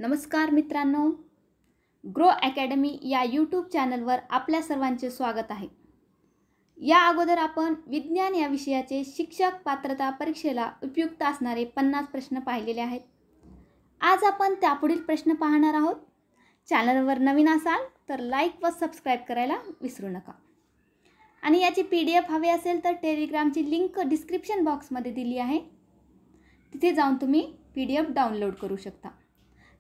नमस्कार मित्रांनो, grow academy या यूट्यूब चॅनलवर आपल्या सर्वांचे स्वागत आहे. या अगोदर आपण विज्ञान या विषयाचे शिक्षक पात्रता परीक्षेला उपयुक्त असणारे 50 प्रश्न पाहिलेले आहेत. आज आपण त्यापुढील प्रश्न पाहणार आहोत. चॅनलवर नवीन असाल तर लाईक व सबस्क्राईब करायला विसरू नका. आणि याची PDF हवी असेल तर टेलिग्रामची लिंक डिस्क्रिप्शन बॉक्समध्ये दिली आहे. तिथे जाऊन तुम्ही PDF डाउनलोड करू शकता.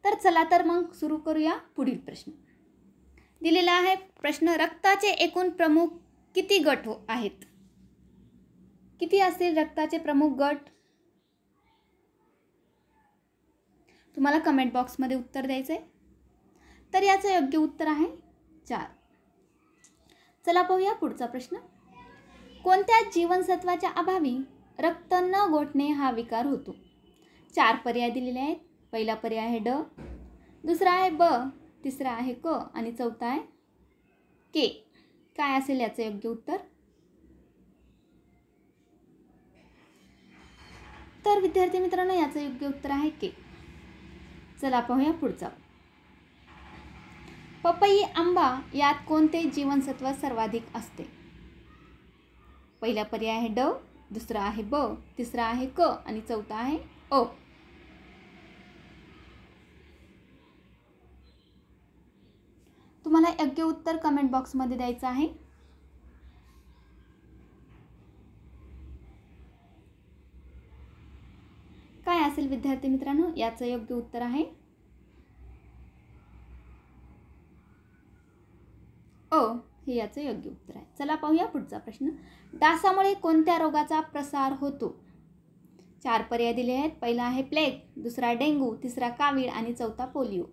तर चला तर मग सुरू करूया. पुढील प्रश्न दिलेला आहे. प्रश्न, रक्ताचे एकूण प्रमुख किती गट आहेत? किती असतील रक्ताचे प्रमुख गट? तुम्हाला कमेंट बॉक्समध्ये उत्तर द्यायचे आहे. तर याचं योग्य उत्तर आहे 4. चला पाहूया पुढचा प्रश्न. कोणत्या जीवनसत्वाच्या अभावी रक्त न गोठणे हा विकार होतो? 4 पर्याय दिलेले आहेत. पहिला पर्याय आहे ड, दुसरा आहे ब, तिसरा आहे क आणि चौथा आहे के. काय असेल याचं योग्य उत्तर? तर विद्यार्थी मित्रांनो, याचं योग्य उत्तर आहे के. चला पाहूया पुढचा. पपई, आंबा यात कोणते जीवनसत्व सर्वाधिक असते? पहिला पर्याय आहे ड, दुसरा आहे ब, तिसरा आहे क आणि चौथा आहे अ. तुम्हाला योग्य उत्तर कमेंट बॉक्समध्ये द्यायचं आहे. काय असेल विद्यार्थी मित्रांनो? याचं योग्य उत्तर आहे अ. हे याचं योग्य उत्तर आहे. चला पाहूया पुढचा प्रश्न. डासामुळे कोणत्या रोगाचा प्रसार होतो? 4 पर्याय दिले आहेत. पहिला आहे प्लेग, दुसरा डेंग्यू, तिसरा कावीळ आणि चौथा पोलिओ.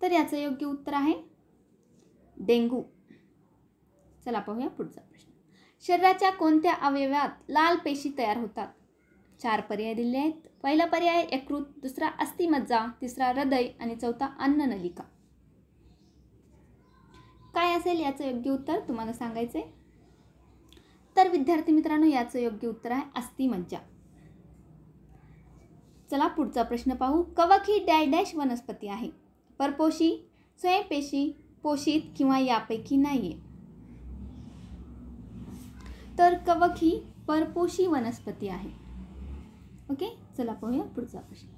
तर याचं योग्य उत्तर आहे डेंग्यू. चला पाहूया पुढचा प्रश्न. शरीराच्या कोणत्या अवयवात लाल पेशी तयार होतात? 4 पर्याय दिले आहेत. पहिला पर्याय यकृत, दुसरा अस्थिमज्जा, तिसरा हृदय आणि चौथा अन्ननलिका. काय असेल याचं योग्य उत्तर? तुम्हाला सांगायचे. तर विद्यार्थी मित्रांनो, याचं योग्य उत्तर आहे अस्थिमज्जा. चला पुढचा प्रश्न पाहू. कवक ही डॅश वनस्पती आहे? परपोषी, स्वयंपोषी, पोषित किंवा यापैकी नाहीये? तर कवक ही परपोषी वनस्पती आहे. ओके, चला पाहूया पुढचा प्रश्न.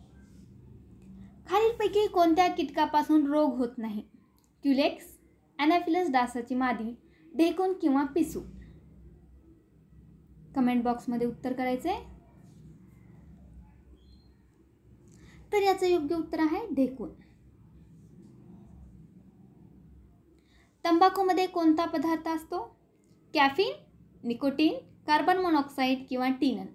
खालीलपैकी कोणत्या कीटकापासून रोग होत नाही? क्युलेक्स, ॲनाफिलस डासाची मादी, ढेकूण किंवा पिसू. कमेंट बॉक्समध्ये उत्तर करायचे. तर याचं योग्य उत्तर आहे ढेकूण. तंबाखूमध्ये कोणता पदार्थ असतो? कॅफीन, निकोटीन, कार्बन मोनॉक्साईड किंवा टिनन.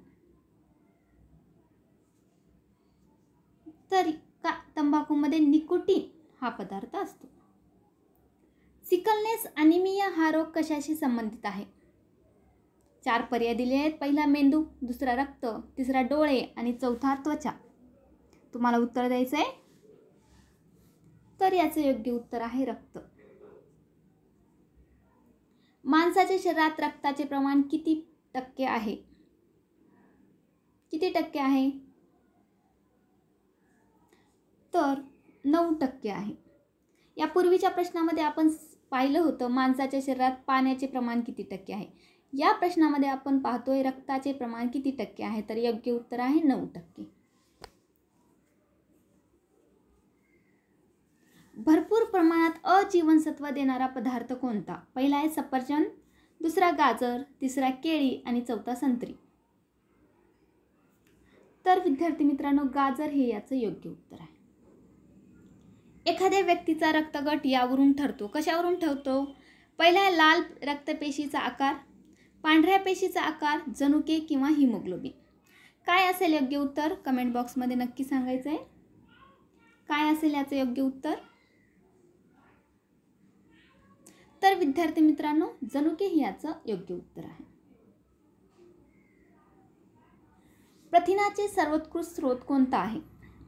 तर तंबाखूमध्ये निकोटीन हा पदार्थ असतो. सिकलनेस अॅनिमिया हा रोग कशाशी संबंधित आहे? 4 पर्याय दिले आहेत. पहिला मेंदू, दुसरा रक्त, तिसरा डोळे आणि चौथा त्वचा. तुम्हाला उत्तर द्यायचं आहे. तर याचे योग्य उत्तर आहे रक्त. माणसाच्या शरीरात रक्ताचे प्रमाण किती टक्के आहे? किती टक्के आहे? तर 9% आहे. यापूर्वीच्या प्रश्नामध्ये आपण पाहिलं होतं माणसाच्या शरीरात पाण्याचे प्रमाण किती टक्के आहे. या प्रश्नामध्ये आपण पाहतोय रक्ताचे प्रमाण किती टक्के आहे. तर योग्य उत्तर आहे 9%. भरपूर प्रमाणात अजीवनसत्व देणारा पदार्थ कोणता? पहिला आहे सफरचंद, दुसरा गाजर, तिसरा केळी आणि चौथा संत्री. तर विद्यार्थी मित्रांनो, गाजर हे याचं योग्य उत्तर आहे. एखाद्या व्यक्तीचा रक्तगट यावरून ठरतो. कशावरून ठरतो? पहिला आहे लाल रक्तपेशीचा आकार, पांढऱ्या पेशीचा आकार, जनुके किंवा हिमोग्लोबिन. काय असेल योग्य उत्तर? कमेंट बॉक्समध्ये नक्की सांगायचं आहे. काय असेल याचं योग्य उत्तर? तर विद्यार्थी मित्रांनो, जनुके हे याचं योग्य उत्तर आहे. प्रथिनाचे सर्वोत्कृष्ट स्रोत कोणता आहे?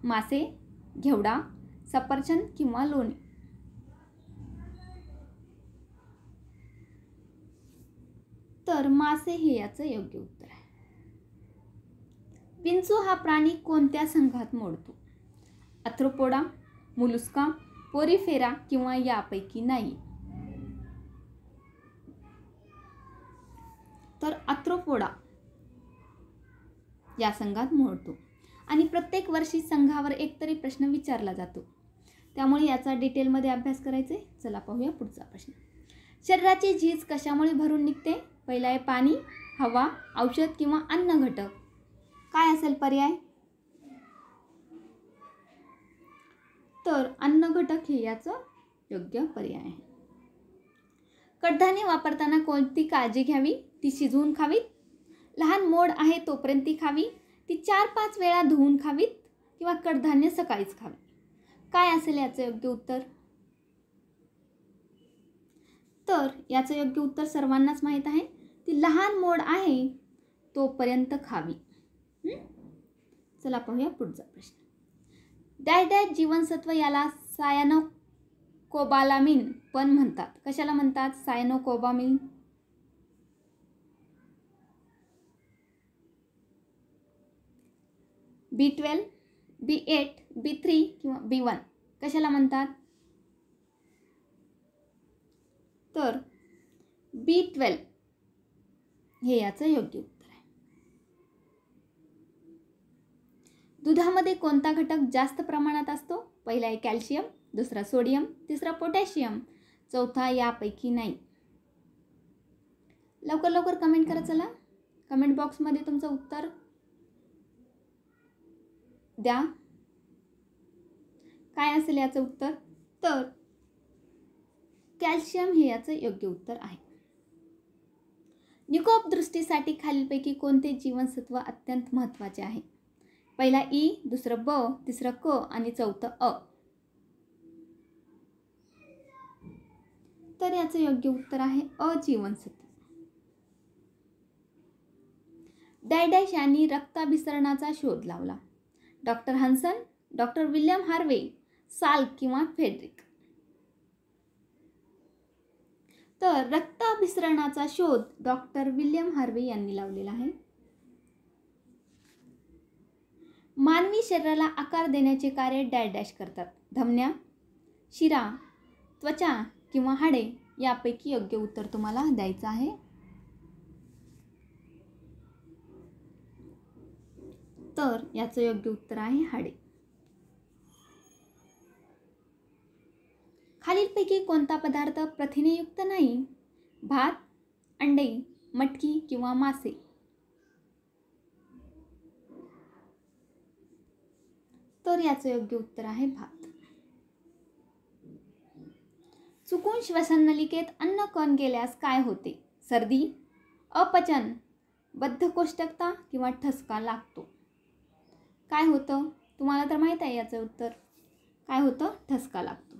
मासे, घेवडा, सफरचंद किंवा लोणी. तर मासे हे याचं योग्य उत्तर आहे. विंचू हा प्राणी कोणत्या संघात मोडतो? आर्थ्रोपोडा, मोलुस्का, पोरिफेरा किंवा यापैकी नाही? तर आर्थ्रोपोडा या संघात मोडतो. आणि प्रत्येक वर्षी संघावर एकतरी प्रश्न विचारला जातो, त्यामुळे याचा डिटेलमध्ये अभ्यास करायचा आहे. चला पाहूया पुढचा प्रश्न. शरीराची झीज कशामुळे भरून निघते? पहिला आहे पाणी, हवा, औषध किंवा अन्न घटक. काय असेल पर्याय? तर अन्न घटक हे याचं योग्य पर्याय आहे. कडधान्ये वापरताना कोणती काळजी घ्यावी? ती शिजवून खावीत, लहान मोड आहे तोपर्यंत ती खावी, ती 4-5 वेळा धुवून खावीत किंवा कडधान्य सकाळीच खावी. काय असेल याचं योग्य उत्तर? तर याचं योग्य उत्तर सर्वांनाच माहीत आहे, ती लहान मोड आहे तोपर्यंत खावी. चला पाहूया पुढचा प्रश्न. डॅश जीवनसत्व याला सायनोकोबालामिन पण म्हणतात. कशाला म्हणतात? सायनोकोबालामिन. B12, B8, B3 किंवा B1 कशाला म्हणतात? तर B12 हे याचं योग्य उत्तर आहे. दुधामध्ये कोणता घटक जास्त प्रमाणात असतो? पहिला आहे कॅल्शियम, दुसरा सोडियम, तिसरा पोटॅशियम, चौथा यापैकी नाही. लवकर लवकर कमेंट करा. चला कमेंट बॉक्समध्ये तुमचं उत्तर द्या. काय असेल याचं उत्तर? तर कॅल्शियम हे याचं योग्य उत्तर आहे. निकोप दृष्टीसाठी खालीलपैकी कोणते जीवनसत्व अत्यंत महत्त्वाचे आहे? पहिला ई, दुसरं ब, तिसरं क आणि चौथं अ. तर याचं योग्य उत्तर आहे अ जीवनसत्व. डॅश यांनी रक्ताभिसरणाचा शोध लावला. Doctor Hanson, doctor William Harvey, Salk किंवा फेड्रिक. तर रक्ताभिसरणाचा शोध डॉक्टर विल्यम हार्वे यांनी लावलेला आहे. मानवी शरीराला आकार देण्याचे कार्य डॅश करतात. धमन्या, शिरा, त्वचा किंवा हाडे यापैकी योग्य उत्तर तुम्हाला द्यायचं आहे. तर याचं योग्य उत्तर आहे हाडे. खालीलपैकी कोणता पदार्थ प्रथिनेयुक्त नाही? भात, अंडे, मटकी किंवा मासे. तर याचं योग्य उत्तर आहे भात. चुकून श्वसननलिकेत अन्न कण गेल्यास काय होते? सर्दी, अपचन, बद्धकोष्ठता किंवा ठसका लागतो. काय होतं? तुम्हाला तर माहीत आहे याचं उत्तर. काय होतं? ठसका लागतो.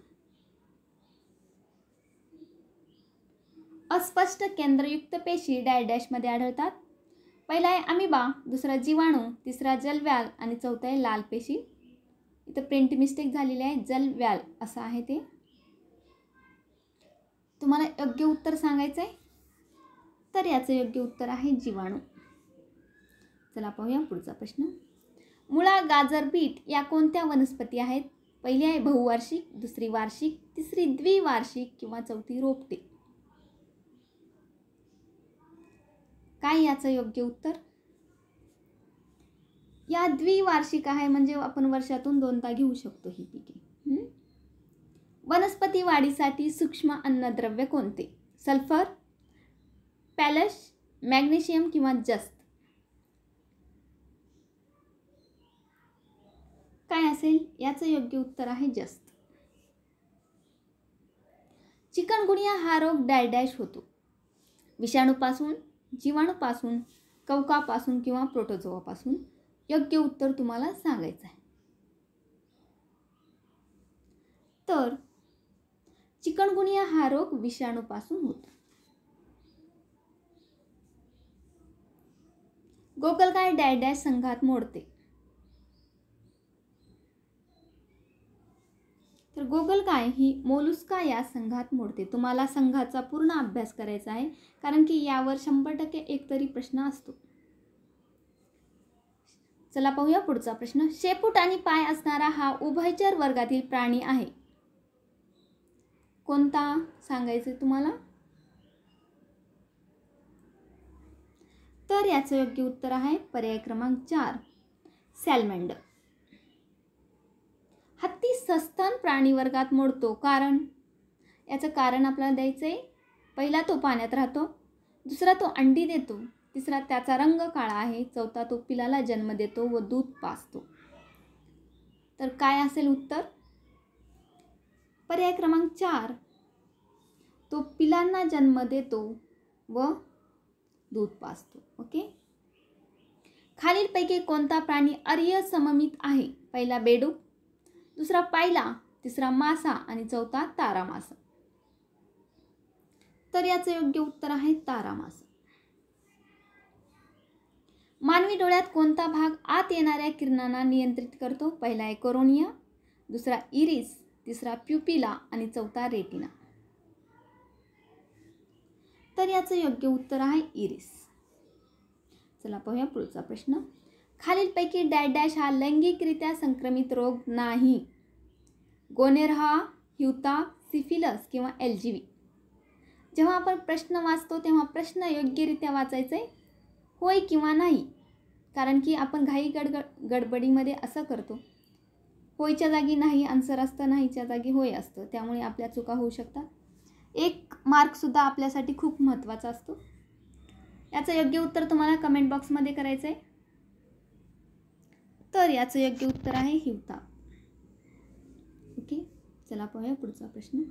अस्पष्ट केंद्रयुक्त पेशी डॅशमध्ये आढळतात. पहिला आहे अमिबा, दुसरा जीवाणू, तिसरा जलव्याल आणि चौथा आहे लाल पेशी. इथं प्रिंट मिस्टेक झालेली आहे, जलव्याल असं आहे ते. तुम्हाला योग्य उत्तर सांगायचं आहे. तर याचं योग्य उत्तर आहे जीवाणू. चला पाहूया पुढचा प्रश्न. मुळा, गाजर, बीट या कोणत्या वनस्पती आहेत? पहिली आहे बहुवार्षिक, दुसरी वार्षिक, तिसरी द्विवार्षिक किंवा चौथी रोपटे. काय याचं योग्य उत्तर? या द्विवार्षिक आहे, म्हणजे आपण वर्षातून 2दा घेऊ शकतो ही पिके. वनस्पती वाढीसाठी सूक्ष्म अन्नद्रव्य कोणते? सल्फर, पॅलश, मॅग्नेशियम किंवा जस्त. काय असेल? याचं योग्य उत्तर आहे जस्त. चिकनगुनिया हा रोग डॅश होतो. विषाणूपासून, जीवाणूपासून, कवकापासून किंवा प्रोटोझोआपासून. योग्य उत्तर तुम्हाला सांगायचं आहे. तर चिकनगुनिया हा रोग विषाणूपासून होतो. गोगलगाय डॅश संघात मोडते. तर गोगलगाय ही मोलुस्का या संघात मोडते. तुम्हाला संघाचा पूर्ण अभ्यास करायचा आहे, कारण की यावर 100% एक तरी प्रश्न असतो. चला पाहूया पुढचा प्रश्न. शेपूट आणि पाय असणारा हा उभयचर वर्गातील प्राणी आहे. कोणता सांगायचे तुम्हाला? तर याचं योग्य उत्तर आहे पर्याय क्रमांक 4, सॅलमेंडर. हत्ती सस्तन प्राणी वर्गात मोडतो कारण? याचं कारण आपल्याला द्यायचं आहे. पहिला, तो पाण्यात राहतो. दुसरा, तो अंडी देतो. तिसरा, त्याचा रंग काळा आहे. चौथा, तो पिलाला जन्म देतो व दूध पाजतो. तर काय असेल उत्तर? पर्याय क्रमांक 4, तो पिलांना जन्म देतो व दूध पाजतो. ओके. खालीलपैकी कोणता प्राणी अर्य सममित आहे? पहिला, बेडूक. दुसरा, पायला. तिसरा, मासा. आणि चौथा, तारा मासा. तर याचं योग्य उत्तर आहे तारा मासा. मानवी डोळ्यात कोणता भाग आत येणाऱ्या किरणांना नियंत्रित करतो? पहिला आहे कोरोनिया, दुसरा इरिस, तिसरा प्युपिला आणि चौथा रेटिना. तर याचं योग्य उत्तर आहे इरिस. चला पाहूया पुढचा प्रश्न. खालीलपैकी डॅश डॅश हा लैंगिकरित्या संक्रमित रोग नाही? गोनेरहा, हिवताप, सिफिलस किंवा एलजीवी. जेव्हा आपण प्रश्न वाचतो तेव्हा प्रश्न योग्यरित्या वाचायचा आहे, होय किंवा नाही. कारण की आपण घाई गडबडीमध्ये असं करतो. होयच्या जागी नाही आन्सर असतं, नाहीच्या जागी होय असतं. त्यामुळे आपल्या चुका होऊ शकतात. 1 मार्कसुद्धा आपल्यासाठी खूप महत्त्वाचा असतो. याचं योग्य उत्तर तुम्हाला कमेंट बॉक्समध्ये करायचं आहे. तर याचं योग्य उत्तर आहे हिवताप. ओके. चला पाहूया पुढचा प्रश्न.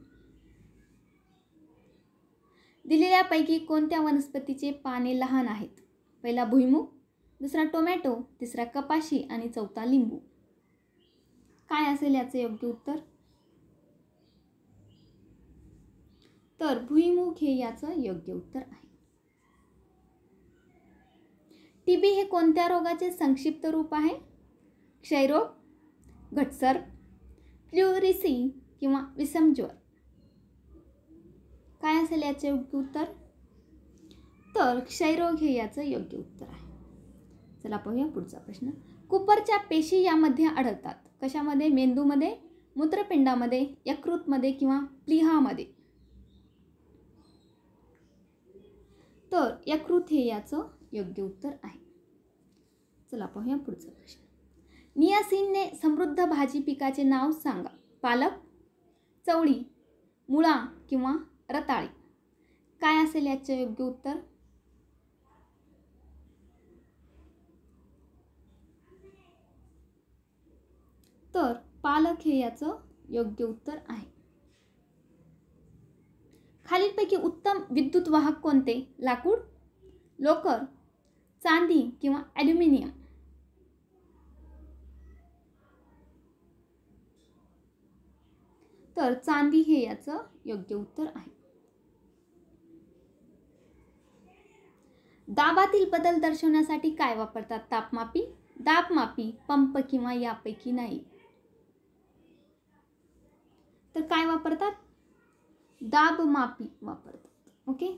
दिलेल्यापैकी कोणत्या वनस्पतीचे पाने लहान आहेत? पहिला, भुईमूग. दुसरा, टोमॅटो. तिसरा, कपाशी. आणि चौथा, लिंबू. काय असेल याचे योग्य उत्तर? तर भुईमूग हे याचं योग्य उत्तर आहे. टीबी हे कोणत्या रोगाचे संक्षिप्त रूप आहे? क्षयरोग, घटसर्प, प्ल्युरिसी किंवा विषमज्वर. काय असेल याचे योग्य उत्तर? तर क्षयरोग हे याचं योग्य उत्तर आहे. चला पाहूया पुढचा प्रश्न. कुपरच्या पेशी यामध्ये आढळतात. कशामध्ये? मेंदूमध्ये, मूत्रपिंडामध्ये, यकृतमध्ये किंवा प्लीहामध्ये. तर यकृत हे याचं योग्य उत्तर आहे. चला पाहूया पुढचा प्रश्न. नियासिनने समृद्ध भाजी पिकाचे नाव सांगा. पालक, चवळी, मुळा किंवा रताळी. काय असेल याचे योग्य उत्तर? तर पालक हे याचं योग्य उत्तर आहे. खालीलपैकी उत्तम विद्युत वाहक कोणते? लाकूड, लोकर, चांदी किंवा ॲल्युमिनियम. तर चांदी हे याचं योग्य उत्तर आहे. दाबातील बदल दर्शवण्यासाठी काय वापरतात? तापमापी, दाबमापी, पंप किंवा यापैकी नाही. तर काय वापरतात? दाबमापी वापरतात. ओके.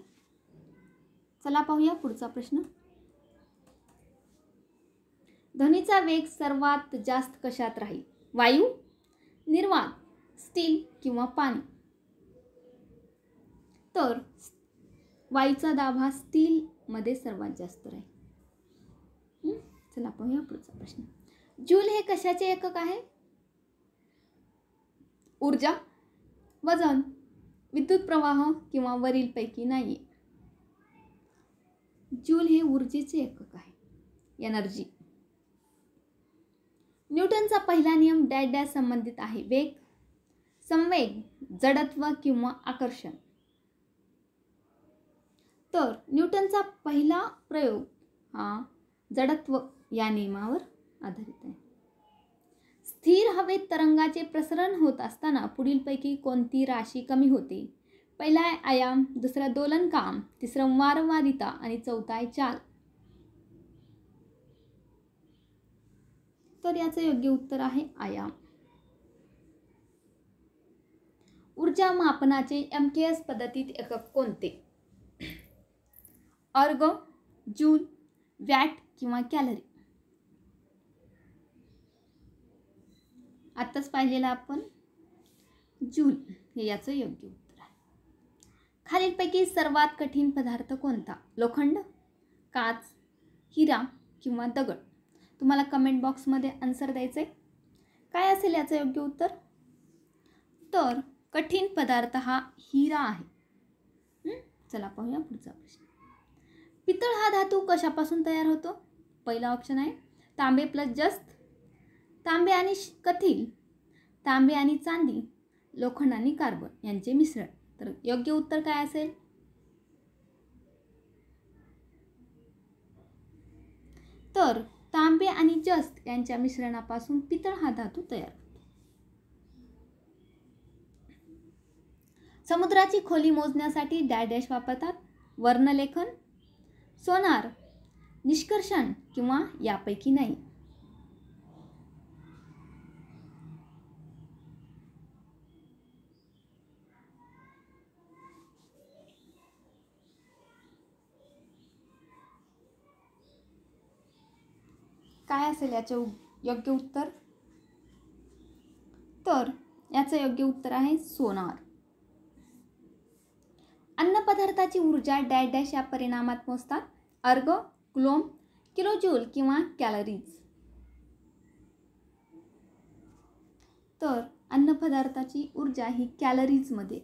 चला पाहूया पुढचा प्रश्न. ध्वनीचा वेग सर्वात जास्त कशात राहील? वायू, निर्वात, स्टील किंवा पाणी. तर वायूचा दाब हा स्टील मध्ये सर्वात जास्त राहील. चला पाहूया पुढचा प्रश्न. जूल हे कशाचे एकक आहे? ऊर्जा, वजन, विद्युत प्रवाह किंवा वरीलपैकी नाही. जूल हे ऊर्जेचे एकक आहे, एनर्जी. न्यूटनचा पहिला नियम डॅश डॅश संबंधित आहे. वेग, संवेग, जडत्व किंवा आकर्षण. तर न्यूटनचा पहिला प्रयोग हा जडत्व या नियमावर आधारित आहे. स्थिर हवेत तरंगाचे प्रसरण होत असताना पुढीलपैकी कोणती राशी कमी होते? पहिला आहे आयाम, दुसरा दोलनकाम, तिसरा वारंवारिता आणि चौथा आहे चाल. तर याचं योग्य उत्तर आहे आयाम. ऊर्जा मापनाचे MKS पद्धतीत एकक कोणते? अर्ग, जूल, वॅट किंवा कॅलरी. आत्ताच पाहिलेलं आपण जूल हे याचं योग्य उत्तर आहे. खालीलपैकी सर्वात कठीण पदार्थ कोणता? लोखंड, काच, हिरा किंवा दगड? तुम्हाला कमेंट बॉक्समध्ये आन्सर द्यायचं आहे. काय असेल याचं योग्य उत्तर? तर कठीण पदार्थ हा हिरा आहे. चला पाहूया पुढचा प्रश्न. पितळ हा धातू कशापासून तयार होतो? पहिला ऑप्शन आहे तांबे प्लस जस्त, तांबे आणि कथील, तांबे आणि चांदी, लोखंड आणि कार्बन यांचे मिश्रण. तर योग्य उत्तर काय असेल? तर तांबे आणि जस्त यांच्या मिश्रणापासून पितळ हा धातू तयार होतो. समुद्राची खोली मोजण्यासाठी डॅश वापरतात? वर्णलेखन, सोनार, निष्कर्षण किंवा यापैकी नाही? काय असेल याचे योग्य उत्तर? तर याचं योग्य उत्तर आहे सोनार. अन्नपदार्थाची ऊर्जा डॅश या परिणामात मोजतात? अर्ग, कुलोम, किलोजूल किंवा कॅलरीज? तर अन्नपदार्थाची ऊर्जा ही कॅलरीजमध्ये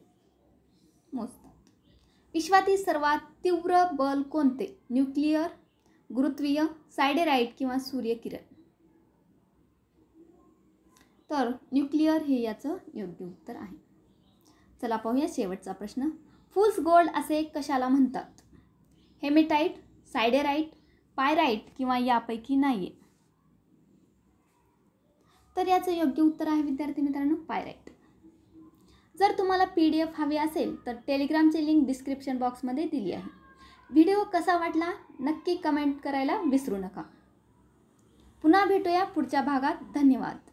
मोजतात. विश्वातील सर्वात तीव्र बल कोणते? न्यूक्लिअर, गुरुत्वीय, सायडेराईट किंवा सूर्यकिरण? तर न्यूक्लिअर हे याचं योग्य उत्तर आहे. चला पाहूया शेवटचा प्रश्न. फुल्स गोल्ड असे कशाला म्हणतात? हेमेटाइट, सायडेराईट, पायराईट किंवा यापैकी नाही? तर याचं योग्य उत्तर आहे विद्यार्थी मित्रांनो पायराईट. जर तुम्हाला PDF हवी असेल तर टेलिग्रामची लिंक डिस्क्रिप्शन बॉक्समध्ये दिली आहे. व्हिडिओ कसा वाटला नक्की कमेंट करायला विसरू नका. पुन्हा भेटूया पुढच्या भागात. धन्यवाद.